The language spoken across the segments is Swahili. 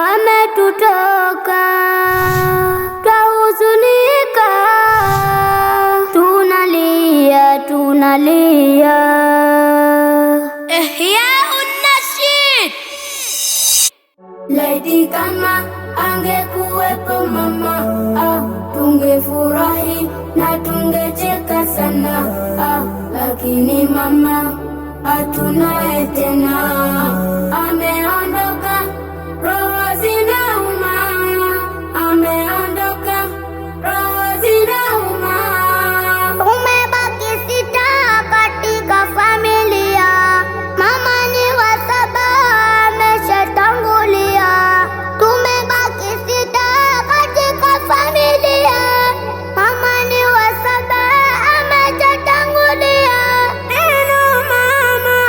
ametutoka, twahuzunika, tunalia, tunalia. Ihyaun Nasheed. Laiti kama angekuwepo mama, tungefurahi na tungecheka sana, lakini mama hatunaye tena, ameondoka, roho zinauma, ameondoka, roho zinauma. Umebaki sita katika familia, mama ni wa saba, ameshatangulia. Tumebaki sita katika familia, mama ni wa saba, ameshatangulia. Neno mama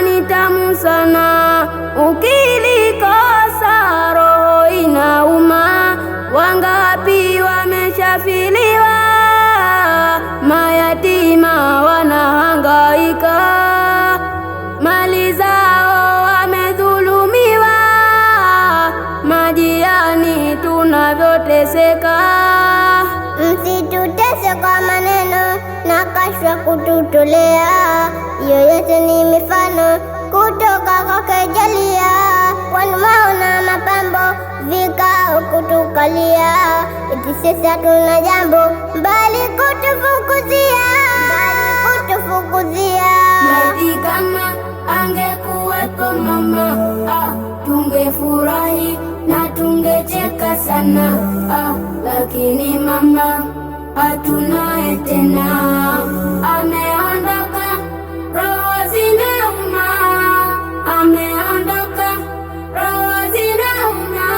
ni tamu sana, ukilikosa roho inauma. Wangapi wameshafiliwa, mayatima wanahangaika, mali zao wamedhulumiwa, majiani tunavyoteseka. Msitutese kwa maneno na kashfa kututolea, yoyote ni mifano kutoka kwake Jalia. Wanaona mapambo vikao kutukalia, eti sisi hatuna jambo bali kutufukuzia, Laiti kama angekuwepo mama, tungefurahi na tungecheka sana, lakini mama hatunaye tena, ameondoka, roho zinauma, ameondoka, roho zinauma.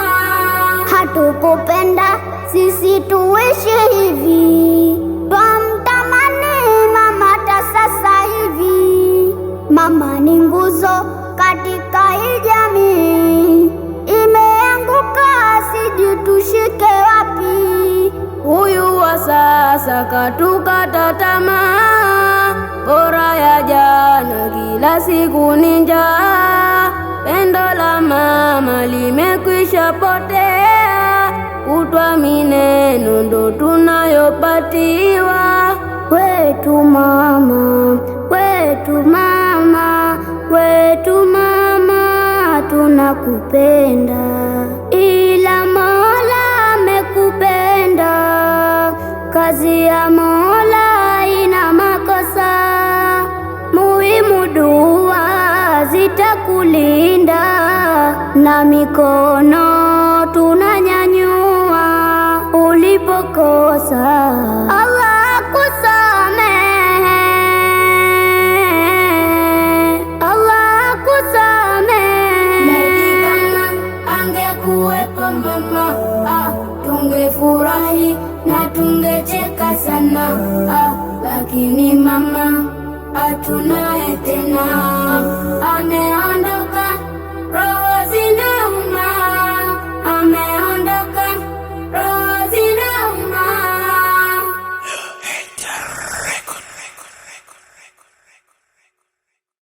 Hatukupenda sisi tuishi hivi, twamtamani mama hata sasa hivi. Mama ni nguzo katika hii jamii, imeanguka, sijui tushike wapi. Huyu wa sasa katukata tamaa, bora ya jana kila siku ni njaa. Pendo la mama limekwisha potea, kutwa mineno ndo tunayopatiwa. Wetu mama, wetu mama, wetu mama, tunakupenda, ila Mola amekupenda. Kazi ya Mola ina makosa, muhimu dua zitakulinda, na mikono tunanyanyua ulipokosa. Allah akusamehe, Allah akusamehe. Laiti kama angekuwepo mama, tungefurahi na tungecheka sana, lakini mama hatunaye tena, ameondoka.